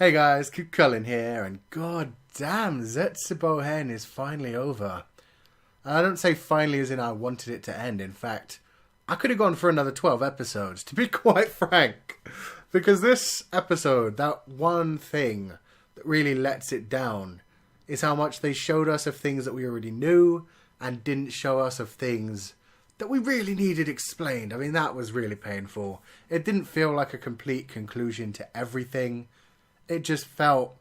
Hey guys, Cuchallain here, and god damn, Zetsubou-Hen is finally over. And I don't say finally as in I wanted it to end. In fact, I could have gone for another 12 episodes, to be quite frank. Because this episode, that one thing that really lets it down is how much they showed us of things that we already knew and didn't show us of things that we really needed explained. I mean, that was really painful. It didn't feel like a complete conclusion to everything. It just felt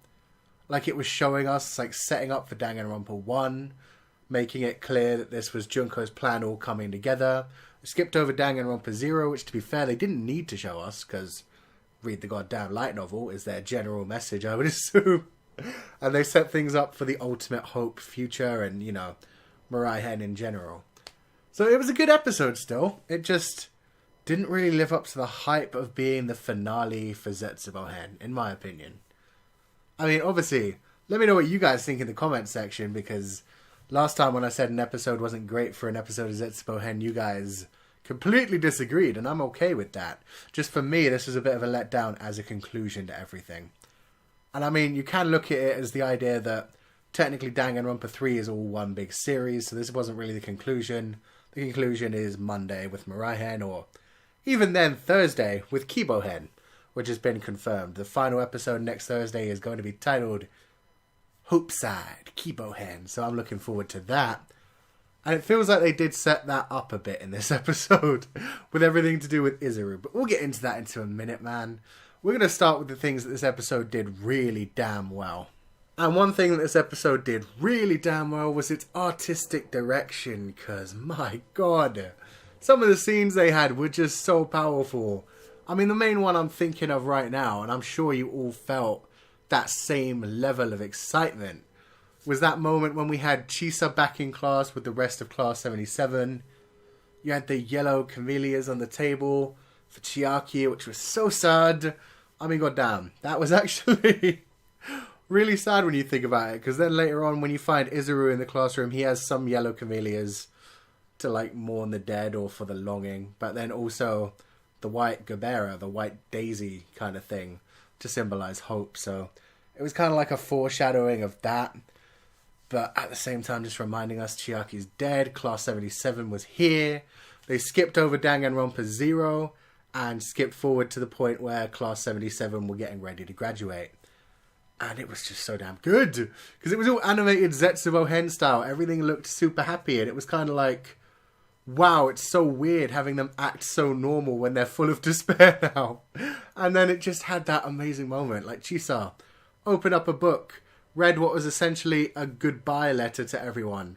like it was showing us, like setting up for Danganronpa 1, making it clear that this was Junko's plan all coming together. We skipped over Danganronpa 0, which to be fair, they didn't need to show us, because read the goddamn light novel is their general message, I would assume. And they set things up for the ultimate hope future and, you know, Mirai-hen in general. So it was a good episode still. It just didn't really live up to the hype of being the finale for Zetsubou-Hen, in my opinion. I mean, obviously, let me know what you guys think in the comment section, because last time when I said an episode wasn't great for an episode of Zetsubou-Hen, you guys completely disagreed, and I'm okay with that. Just for me, this was a bit of a letdown as a conclusion to everything. And I mean, you can look at it as the idea that technically Danganronpa 3 is all one big series, so this wasn't really the conclusion. The conclusion is Monday with Mirai-hen, or even then Thursday with kibou-hen, which has been confirmed. The final episode next Thursday is going to be titled Hopeside kibou-hen, so I'm looking forward to that. And it feels like they did set that up a bit in this episode with everything to do with Izuru, but we'll get into that in a minute, man. We're going to start with the things that this episode did really damn well. And one thing that this episode did really damn well was its artistic direction, because my god, some of the scenes they had were just so powerful. I mean, the main one I'm thinking of right now, and I'm sure you all felt that same level of excitement, was that moment when we had Chisa back in class with the rest of Class 77. You had the yellow camellias on the table for Chiaki, which was so sad. I mean, goddamn, that was actually really sad when you think about it, because then later on when you find Izuru in the classroom, he has some yellow camellias to like mourn the dead or for the longing, but then also the white Gabera, the white daisy kind of thing to symbolize hope. So it was kind of like a foreshadowing of that, but at the same time just reminding us Chiaki's dead. Class 77 was here. They skipped over Danganronpa 0 and skipped forward to the point where Class 77 were getting ready to graduate. And it was just so damn good, because it was all animated Zetsubou-Hen style. Everything looked super happy, and it was kind of like, wow, it's so weird having them act so normal when they're full of despair now. And then it just had that amazing moment, like Chisa opened up a book, read what was essentially a goodbye letter to everyone,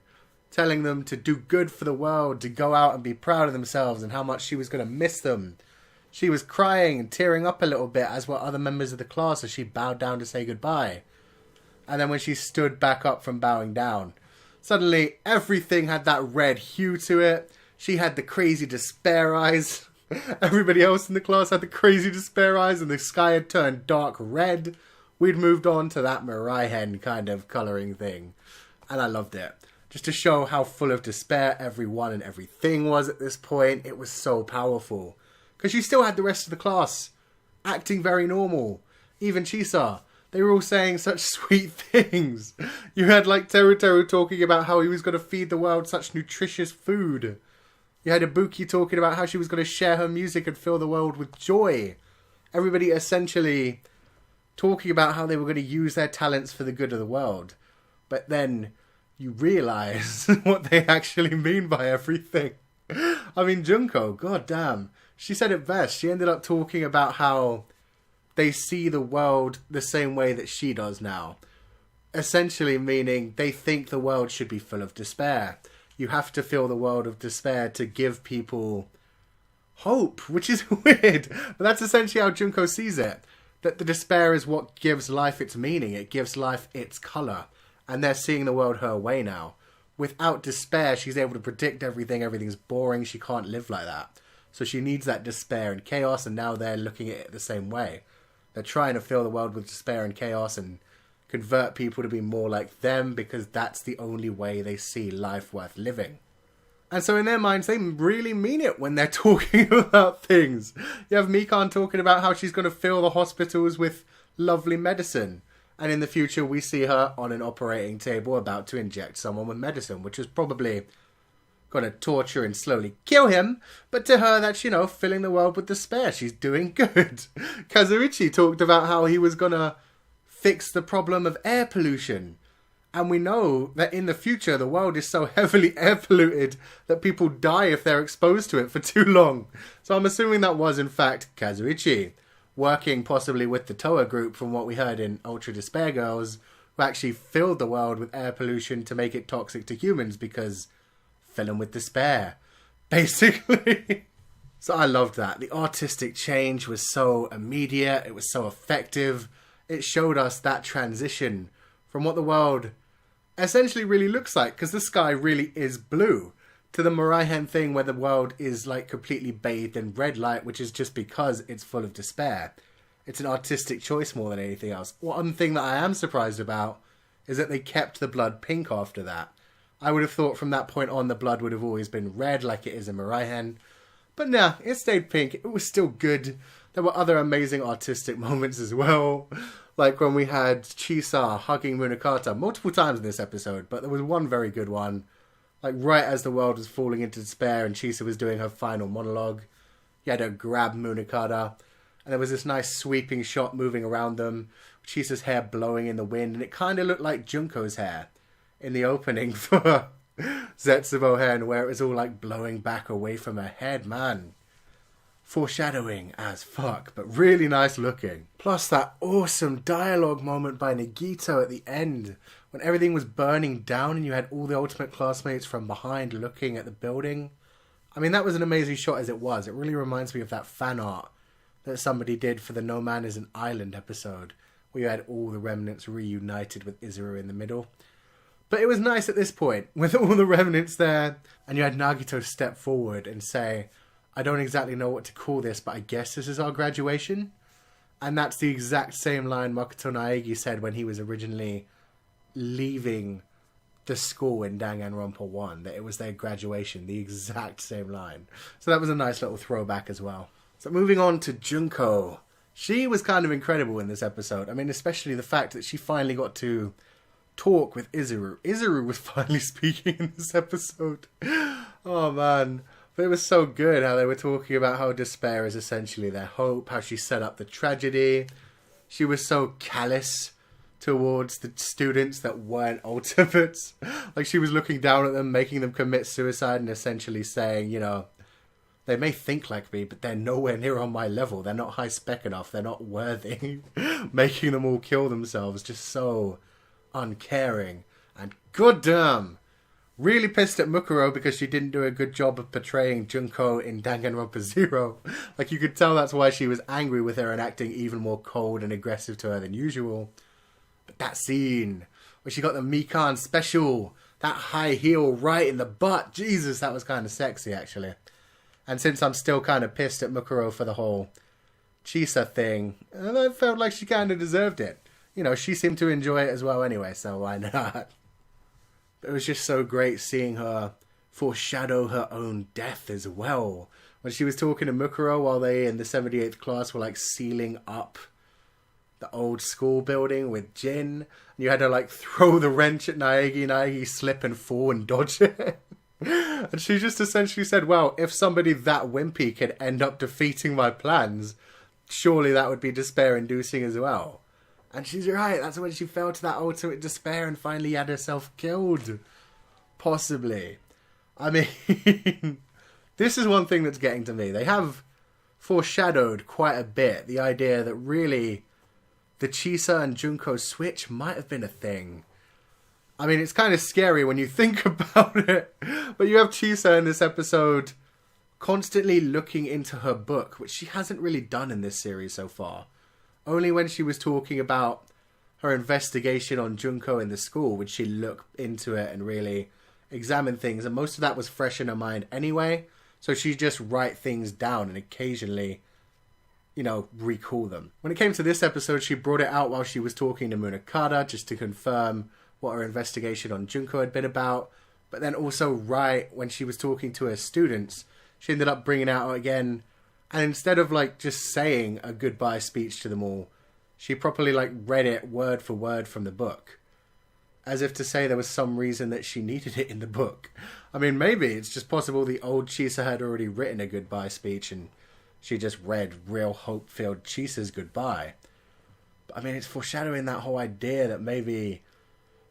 telling them to do good for the world, to go out and be proud of themselves, and how much she was going to miss them. She was crying and tearing up a little bit, as were other members of the class, as she bowed down to say goodbye. And then when she stood back up from bowing down, suddenly everything had that red hue to it. She had the crazy despair eyes. Everybody else in the class had the crazy despair eyes, and the sky had turned dark red. We'd moved on to that Mirai-hen kind of colouring thing. And I loved it. Just to show how full of despair everyone and everything was at this point. It was so powerful. Because you still had the rest of the class acting very normal. Even Chisa. They were all saying such sweet things. You had like Teru talking about how he was going to feed the world such nutritious food. You had Ibuki talking about how she was going to share her music and fill the world with joy. Everybody essentially talking about how they were going to use their talents for the good of the world. But then you realise what they actually mean by everything. I mean, Junko, goddamn. She said it best. She ended up talking about how they see the world the same way that she does now. Essentially meaning they think the world should be full of despair. You have to fill the world of despair to give people hope, which is weird. But that's essentially how Junko sees it. That the despair is what gives life its meaning. It gives life its colour. And they're seeing the world her way now. Without despair, she's able to predict everything. Everything's boring. She can't live like that. So she needs that despair and chaos, and now they're looking at it the same way. They're trying to fill the world with despair and chaos and convert people to be more like them, because that's the only way they see life worth living. And so in their minds, they really mean it when they're talking about things. You have Mikan talking about how she's going to fill the hospitals with lovely medicine. And in the future, we see her on an operating table about to inject someone with medicine, which is probably going to torture and slowly kill him. But to her, that's, filling the world with despair. She's doing good. Kazuichi talked about how he was going to fix the problem of air pollution. And we know that in the future, the world is so heavily air polluted that people die if they're exposed to it for too long. So I'm assuming that was, in fact, Kazuichi, working possibly with the Toa group from what we heard in Ultra Despair Girls, who actually filled the world with air pollution to make it toxic to humans because fill them with despair, basically. So I loved that. The artistic change was so immediate. It was so effective. It showed us that transition from what the world essentially really looks like, because the sky really is blue, to the Mirai-hen thing where the world is like completely bathed in red light, which is just because it's full of despair. It's an artistic choice more than anything else. One thing that I am surprised about is that they kept the blood pink after that. I would have thought from that point on the blood would have always been red like it is in Mirai-hen. But nah, it stayed pink. It was still good. There were other amazing artistic moments as well. Like when we had Chisa hugging Munakata multiple times in this episode. But there was one very good one. Like right as the world was falling into despair and Chisa was doing her final monologue. You had her grab Munakata. And there was this nice sweeping shot moving around them. Chisa's hair blowing in the wind. And it kind of looked like Junko's hair in the opening for Zetsubou-Hen, where it was all like blowing back away from her head, man. Foreshadowing as fuck, but really nice looking. Plus that awesome dialogue moment by Nagito at the end, when everything was burning down and you had all the ultimate classmates from behind looking at the building. I mean, that was an amazing shot as it was. It really reminds me of that fan art that somebody did for the No Man is an Island episode, where you had all the remnants reunited with Izuru in the middle. But it was nice at this point, with all the remnants there, and you had Nagito step forward and say, I don't exactly know what to call this, but I guess this is our graduation. And that's the exact same line Makoto Naegi said when he was originally leaving the school in Danganronpa 1, that it was their graduation, the exact same line. So that was a nice little throwback as well. So moving on to Junko. She was kind of incredible in this episode. I mean, especially the fact that she finally got to talk with Izuru. Izuru was finally speaking in this episode. Oh man. But it was so good how they were talking about how despair is essentially their hope, how she set up the tragedy. She was so callous towards the students that weren't ultimates. Like she was looking down at them, making them commit suicide and essentially saying, they may think like me, but they're nowhere near on my level. They're not high spec enough. They're not worthy. Making them all kill themselves. Just so uncaring. And goddamn, really pissed at Mukuro because she didn't do a good job of portraying Junko in Danganronpa 0. Like you could tell that's why she was angry with her and acting even more cold and aggressive to her than usual. But that scene where she got the Mikan special, that high heel right in the butt, Jesus, that was kind of sexy actually. And since I'm still kind of pissed at Mukuro for the whole Chisa thing, I felt like she kind of deserved it. She seemed to enjoy it as well anyway, so why not? It was just so great seeing her foreshadow her own death as well. When she was talking to Mukuro while they in the 78th class were like sealing up the old school building with Jin. And you had to like throw the wrench at Naegi slip and fall and dodge it. And she just essentially said, well, if somebody that wimpy could end up defeating my plans, surely that would be despair-inducing as well. And she's right, that's when she fell to that ultimate despair and finally had herself killed. Possibly. I mean, this is one thing that's getting to me. They have foreshadowed quite a bit the idea that really the Chisa and Junko switch might have been a thing. I mean, it's kind of scary when you think about it. But you have Chisa in this episode constantly looking into her book, which she hasn't really done in this series so far. Only when she was talking about her investigation on Junko in the school would she look into it and really examine things. And most of that was fresh in her mind anyway. So she'd just write things down and occasionally, recall them. When it came to this episode, she brought it out while she was talking to Munakata just to confirm what her investigation on Junko had been about. But then also right when she was talking to her students, she ended up bringing it out again. And instead of just saying a goodbye speech to them all, She properly, like, read it word for word from the book. As if to say there was some reason that she needed it in the book. I mean, maybe it's just possible the old Chisa had already written a goodbye speech and she just read real hope-filled Chisa's goodbye. But, I mean, it's foreshadowing that whole idea that maybe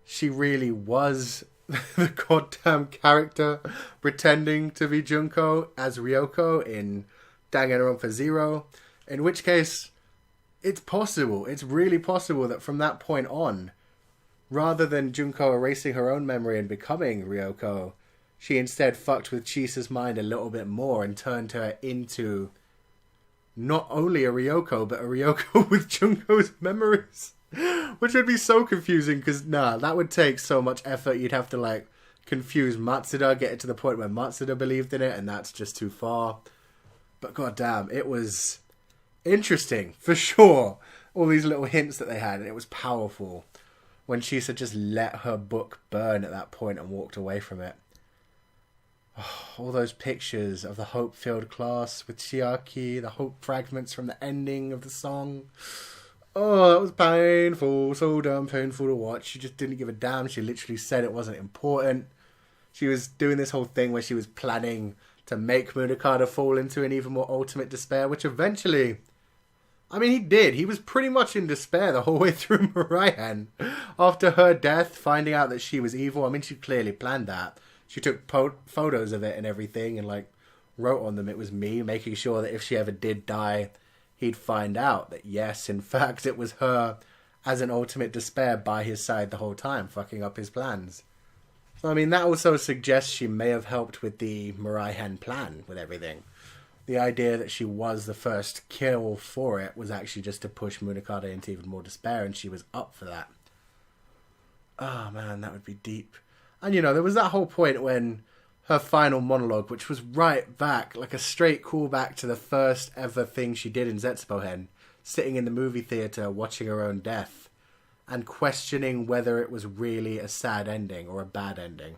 she really was the goddamn character pretending to be Junko as Ryoko in Danganronpa 0. In which case, it's possible. It's really possible that from that point on, rather than Junko erasing her own memory and becoming Ryoko, she instead fucked with Chisa's mind a little bit more and turned her into not only a Ryoko, but a Ryoko with Junko's memories. Which would be so confusing, because, that would take so much effort. You'd have to, like, confuse Matsuda, get it to the point where Matsuda believed in it, and that's just too far. But goddamn, it was interesting, for sure. All these little hints that they had, and it was powerful. When Chisa just let her book burn at that point and walked away from it. Oh, all those pictures of the hope-filled class with Chiaki, the hope fragments from the ending of the song. Oh, that was painful. So damn painful to watch. She just didn't give a damn. She literally said it wasn't important. She was doing this whole thing where she was planning to make Munakata fall into an even more ultimate despair, which eventually... I mean, he did. He was pretty much in despair the whole way through Mirai-hen. After her death, finding out that she was evil. I mean, she clearly planned that. She took photos of it and everything and, like, wrote on them it was me, making sure that if she ever did die, he'd find out that, yes, in fact, it was her as an ultimate despair by his side the whole time, fucking up his plans. So, I mean, that also suggests she may have helped with the Mirai-hen plan with everything. The idea that she was the first kill for it was actually just to push Munakata into even more despair, and she was up for that. Oh, man, that would be deep. And, you know, there was that whole point when her final monologue, which was right back, like a straight callback to the first ever thing she did in Zetsubou-Hen, sitting in the movie theatre watching her own death, and questioning whether it was really a sad ending or a bad ending.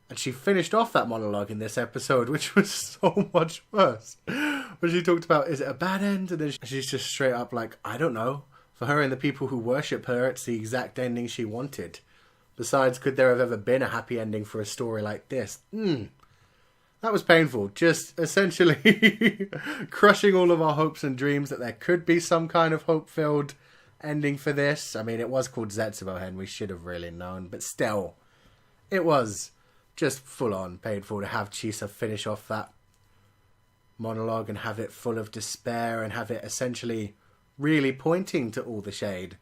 And she finished off that monologue in this episode, which was so much worse. When she talked about, is it a bad end? And then she's just straight up like, I don't know. For her and the people who worship her, it's the exact ending she wanted. Besides, could there have ever been a happy ending for a story like this? That was painful. Just essentially crushing all of our hopes and dreams that there could be some kind of hope-filled ending for this. I mean, it was called Zetsubou-Hen. We should have really known. But still, it was just full-on painful to have Chisa finish off that monologue and have it full of despair and have it essentially really pointing to all the shade.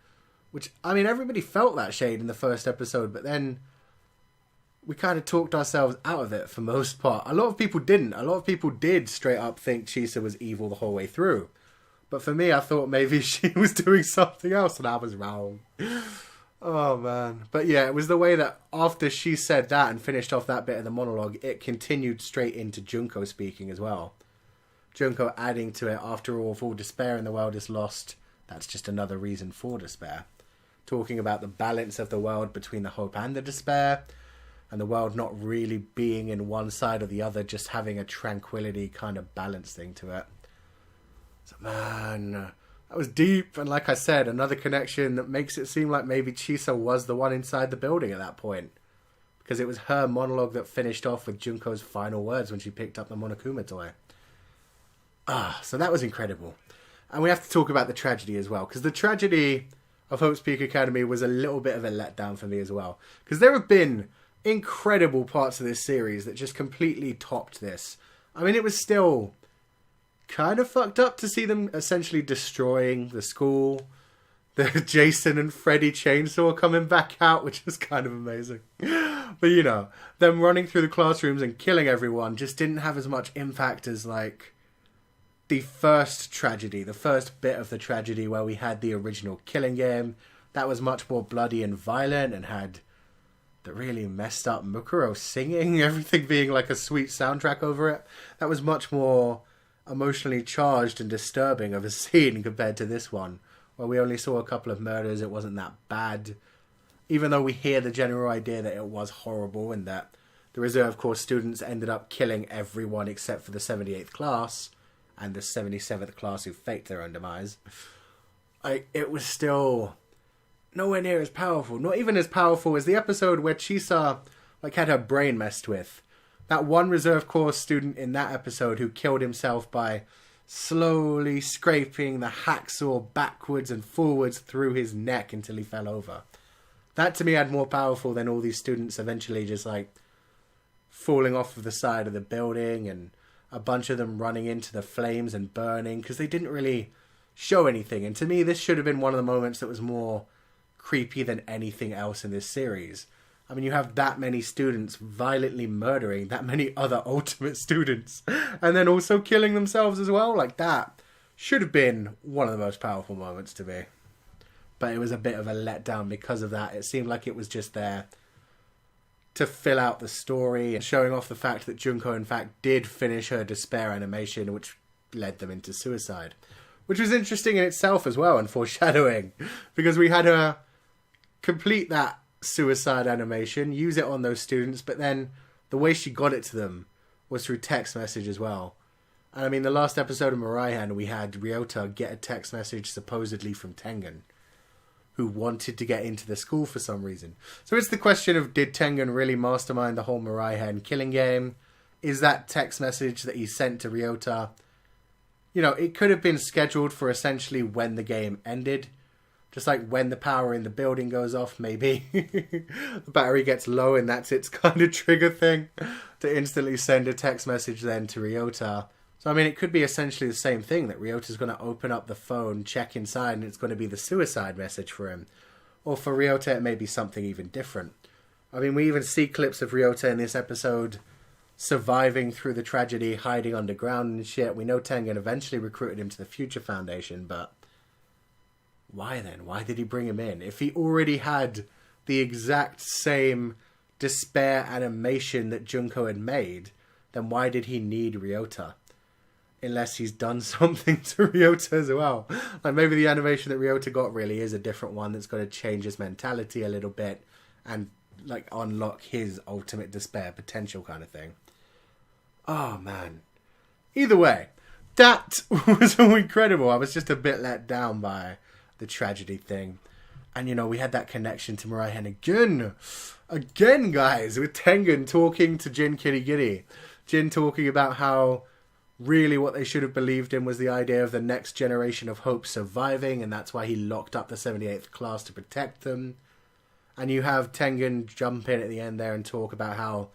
Which, I mean, everybody felt that shade in the first episode, but then we kind of talked ourselves out of it for most part. A lot of people didn't. A lot of people did straight up think Chisa was evil the whole way through. But for me, I thought maybe she was doing something else and I was wrong. Oh, man. But yeah, it was the way that after she said that and finished off that bit of the monologue, it continued straight into Junko speaking as well. Junko adding to it, after all despair in the world is lost, that's just another reason for despair. Talking about the balance of the world between the hope and the despair, and the world not really being in one side or the other, just having a tranquility kind of balance thing to it. So, man, that was deep, and like I said, another connection that makes it seem like maybe Chisa was the one inside the building at that point. Because it was her monologue that finished off with Junko's final words when she picked up the Monokuma toy. So that was incredible. And we have to talk about the tragedy as well, because the tragedy of Hope's Peak Academy was a little bit of a letdown for me as well. Because there have been incredible parts of this series that just completely topped this. I mean, it was still kind of fucked up to see them essentially destroying the school. The Jason and Freddy chainsaw coming back out, which was kind of amazing. But, you know, them running through the classrooms and killing everyone just didn't have as much impact as, like, the first tragedy, the first bit of the tragedy where we had the original Killing Game. That was much more bloody and violent and had the really messed up Mukuro singing, everything being like a sweet soundtrack over it. That was much more emotionally charged and disturbing of a scene compared to this one, where we only saw a couple of murders. It wasn't that bad, even though we hear the general idea that it was horrible and that the reserve course students ended up killing everyone except for the 78th class and the 77th class who faked their own demise. it was still nowhere near as powerful. Not even as powerful as the episode where Chisa had her brain messed with. That one reserve corps student in that episode who killed himself by slowly scraping the hacksaw backwards and forwards through his neck until he fell over. That to me had more powerful than all these students eventually just falling off of the side of the building and a bunch of them running into the flames and burning because they didn't really show anything. And to me, this should have been one of the moments that was more creepy than anything else in this series. I mean, you have that many students violently murdering that many other ultimate students and then also killing themselves as well. That should have been one of the most powerful moments to me. But it was a bit of a letdown because of that. It seemed like it was just there to fill out the story and showing off the fact that Junko, in fact, did finish her despair animation, which led them into suicide. Which was interesting in itself as well, and foreshadowing. Because we had her complete that suicide animation, use it on those students, but then the way she got it to them was through text message as well. And I mean, the last episode of Mirai-hen, we had Ryota get a text message supposedly from Tengen, who wanted to get into the school for some reason. So it's the question of, did Tengen really mastermind the whole Mirai-hen killing game? Is that text message that he sent to Ryota, it could have been scheduled for essentially when the game ended. Just when the power in the building goes off, maybe the battery gets low and that's its kind of trigger thing to instantly send a text message then to Ryota. So, I mean, it could be essentially the same thing, that Ryota's going to open up the phone, check inside, and it's going to be the suicide message for him. Or for Ryota, it may be something even different. I mean, we even see clips of Ryota in this episode surviving through the tragedy, hiding underground and shit. We know Tengen eventually recruited him to the Future Foundation, but why then? Why did he bring him in? If he already had the exact same despair animation that Junko had made, then why did he need Ryota? Unless he's done something to Ryota as well. Maybe the animation that Ryota got really is a different one that's going to change his mentality a little bit and unlock his ultimate despair potential kind of thing. Oh man. Either way, that was all incredible. I was just a bit let down by the tragedy thing. And we had that connection to Mirai-hen again guys, with Tengen talking to Jin Kirigiri. Jin talking about how really what they should have believed in was the idea of the next generation of Hope surviving, and that's why he locked up the 78th class to protect them. And you have Tengen jump in at the end there and talk about how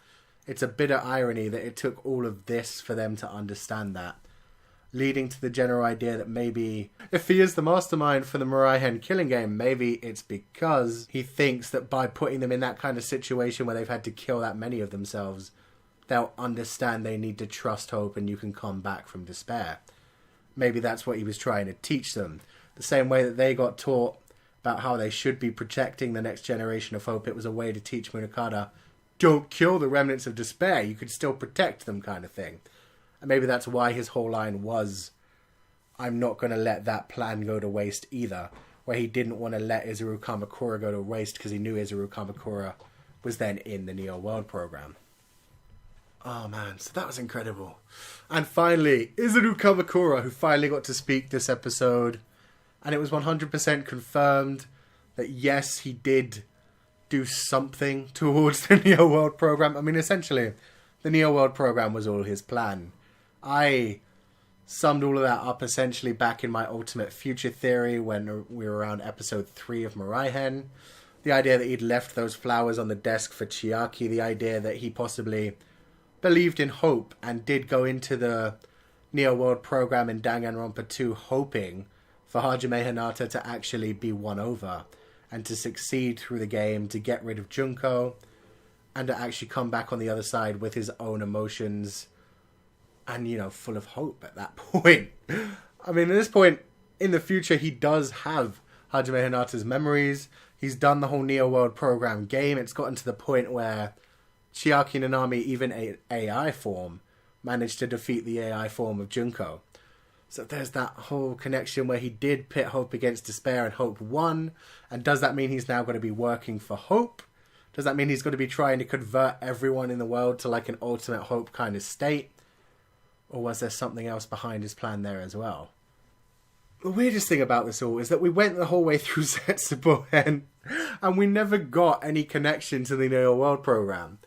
it's a bitter irony that it took all of this for them to understand that, leading to the general idea that maybe if he is the mastermind for the Mirai-hen killing game, maybe it's because he thinks that by putting them in that kind of situation where they've had to kill that many of themselves, they'll understand they need to trust hope and you can come back from despair. Maybe that's what he was trying to teach them. The same way that they got taught about how they should be protecting the next generation of hope, it was a way to teach Munakata, don't kill the remnants of despair, you could still protect them kind of thing. And maybe that's why his whole line was, I'm not going to let that plan go to waste either, where he didn't want to let Izuru Kamakura go to waste because he knew Izuru Kamakura was then in the Neo World program. Oh man, so that was incredible. And finally, Izuru Kamakura, who finally got to speak this episode. And it was 100% confirmed that yes, he did do something towards the Neo World program. I mean, essentially, the Neo World program was all his plan. I summed all of that up essentially back in my Ultimate Future theory when we were around episode 3 of Mirai-hen. The idea that he'd left those flowers on the desk for Chiaki. The idea that he possibly believed in hope and did go into the Neo World program in Danganronpa 2 hoping for Hajime Hinata to actually be won over and to succeed through the game, to get rid of Junko and to actually come back on the other side with his own emotions and, full of hope at that point. I mean, at this point in the future, he does have Hajime Hinata's memories. He's done the whole Neo World program game. It's gotten to the point where Chiaki Nanami, even AI form, managed to defeat the AI form of Junko. So there's that whole connection where he did pit hope against despair and hope won. And does that mean he's now going to be working for hope? Does that mean he's going to be trying to convert everyone in the world to an ultimate hope kind of state? Or was there something else behind his plan there as well? The weirdest thing about this all is that we went the whole way through Zetsubou-Hen and we never got any connection to the Neo World program.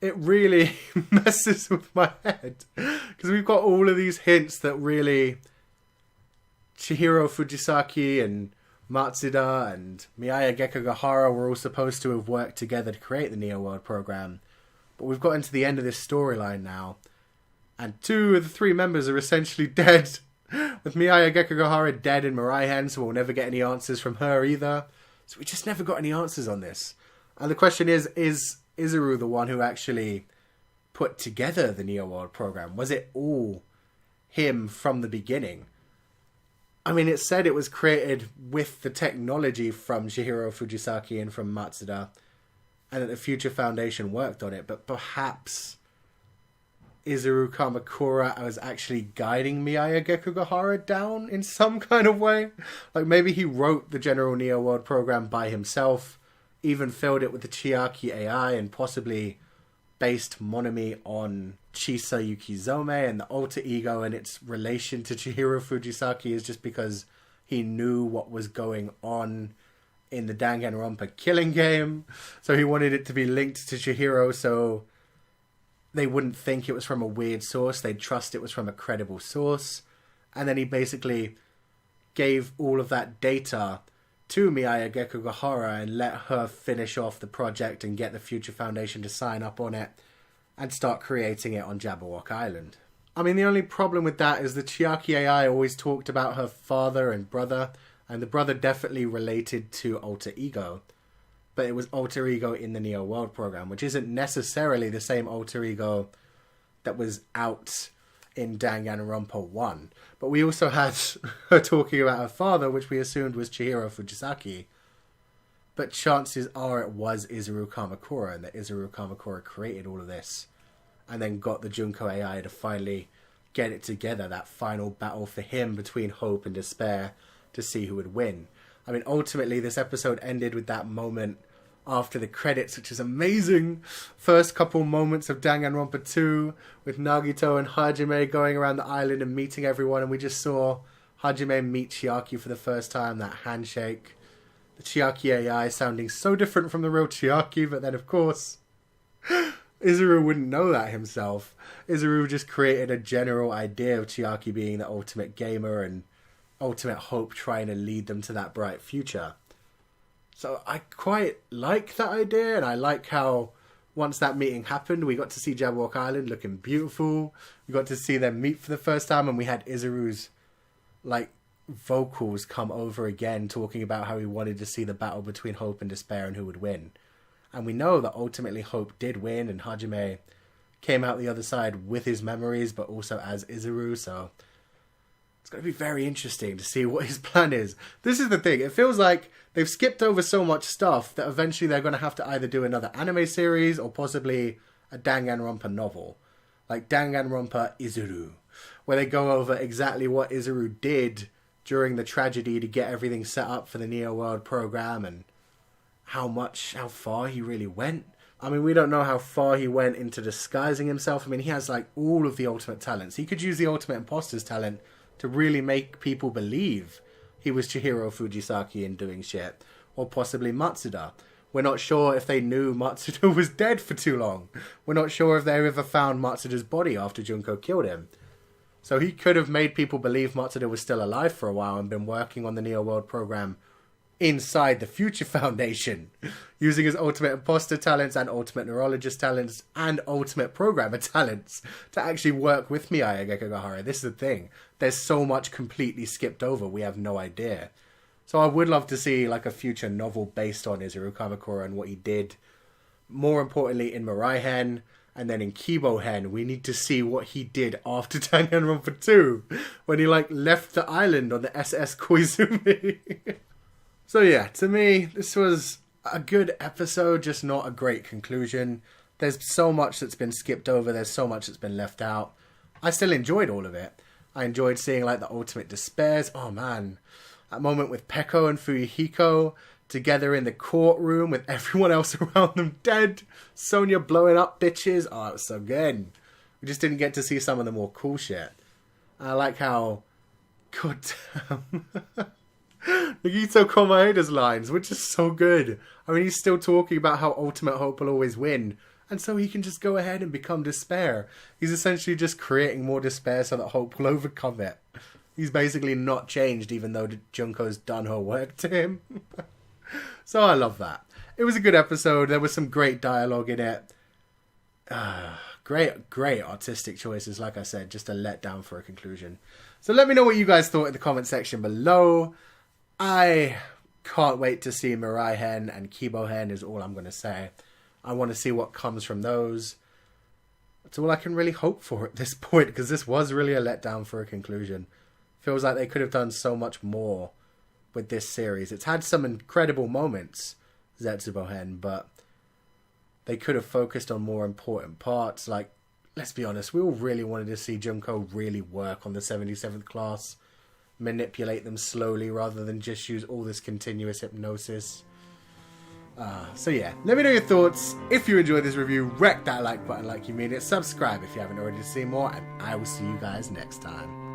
It really messes with my head because we've got all of these hints that really Chihiro Fujisaki and Matsuda and Miyaya Gekugahara were all supposed to have worked together to create the Neo World program. But we've gotten to the end of this storyline now, and 2 of the 3 members are essentially dead. With Miyaya Gekugahara dead in Mirai-hen, so we'll never get any answers from her either. So we just never got any answers on this. And the question is Izuru the one who actually put together the Neo World program? Was it all him from the beginning? I mean, it said it was created with the technology from Chihiro Fujisaki and from Matsuda, and that the Future Foundation worked on it, but perhaps Izuru Kama was actually guiding Miyaya Gekugahara down in some kind of way. Like, maybe he wrote the General Neo World program by himself, even filled it with the Chiaki AI, and possibly based Monami on Chisa Yukizome, and the alter ego and its relation to Chihiro Fujisaki is just because he knew what was going on in the Danganronpa killing game. So he wanted it to be linked to Chihiro so they wouldn't think it was from a weird source. They'd trust it was from a credible source. And then he basically gave all of that data to Miyaya Gekugahara and let her finish off the project and get the Future Foundation to sign up on it and start creating it on Jabberwock Island. I mean, the only problem with that is the Chiaki AI always talked about her father and brother, and the brother definitely related to Alter Ego. But it was Alter Ego in the Neo World program, which isn't necessarily the same Alter Ego that was out in Danganronpa 1. But we also had her talking about her father, which we assumed was Chihiro Fujisaki. But chances are it was Izuru Kamakura, and that Izuru Kamakura created all of this and then got the Junko AI to finally get it together, that final battle for him between hope and despair to see who would win. I mean, ultimately, this episode ended with that moment after the credits, which is amazing. First couple moments of Danganronpa 2 with Nagito and Hajime going around the island and meeting everyone, and we just saw Hajime meet Chiaki for the first time, that handshake. The Chiaki AI sounding so different from the real Chiaki, but then of course Izuru wouldn't know that himself. Izuru just created a general idea of Chiaki being the ultimate gamer and ultimate hope, trying to lead them to that bright future. So I quite like that idea, and I like how once that meeting happened, we got to see Jabberwock Island looking beautiful. We got to see them meet for the first time, and we had Izuru's vocals come over again, talking about how he wanted to see the battle between hope and despair and who would win. And we know that ultimately hope did win, and Hajime came out the other side with his memories, but also as Izuru, so it's going to be very interesting to see what his plan is. This is the thing. It feels like they've skipped over so much stuff that eventually they're going to have to either do another anime series or possibly a Danganronpa novel. Like Danganronpa Izuru, where they go over exactly what Izuru did during the tragedy to get everything set up for the Neo World program and how far he really went. I mean, we don't know how far he went into disguising himself. I mean, he has all of the ultimate talents. He could use the ultimate imposter's talent to really make people believe he was Chihiro Fujisaki in doing shit. Or possibly Matsuda. We're not sure if they knew Matsuda was dead for too long. We're not sure if they ever found Matsuda's body after Junko killed him. So he could have made people believe Matsuda was still alive for a while and been working on the Neo World program inside the Future Foundation, using his ultimate imposter talents and ultimate neurologist talents and ultimate programmer talents to actually work with Miyaya Gekugahara. This is the thing. There's so much completely skipped over, we have no idea. So I would love to see a future novel based on Izuru Kamakura and what he did. More importantly, in Mirai-hen and then in kibou-hen, we need to see what he did after Danganronpa 2, when he left the island on the SS Koizumi. So yeah, to me, this was a good episode, just not a great conclusion. There's so much that's been skipped over, there's so much that's been left out. I still enjoyed all of it. I enjoyed seeing the ultimate despairs. Oh man, that moment with Peko and Fuyuhiko together in the courtroom with everyone else around them dead. Sonya blowing up bitches. Oh, it was so good. We just didn't get to see some of the more cool shit. I like how God damn. Nagito Komaeda's lines were just so good. I mean, he's still talking about how Ultimate Hope will always win. And so he can just go ahead and become despair. He's essentially just creating more despair so that Hope will overcome it. He's basically not changed even though Junko's done her work to him. So I love that. It was a good episode. There was some great dialogue in it. Great artistic choices. Like I said, just a letdown for a conclusion. So let me know what you guys thought in the comment section below. I can't wait to see Mirai-hen and Kibou-hen is all I'm going to say. I want to see what comes from those. That's all I can really hope for at this point, because this was really a letdown for a conclusion. Feels like they could have done so much more with this series. It's had some incredible moments, Zetsubou-Hen, but they could have focused on more important parts. Like, let's be honest, we all really wanted to see Junko really work on the 77th class, manipulate them slowly rather than just use all this continuous hypnosis. So yeah, let me know your thoughts. If you enjoyed this review, wreck that like button like you mean it. Subscribe if you haven't already to see more, and I will see you guys next time.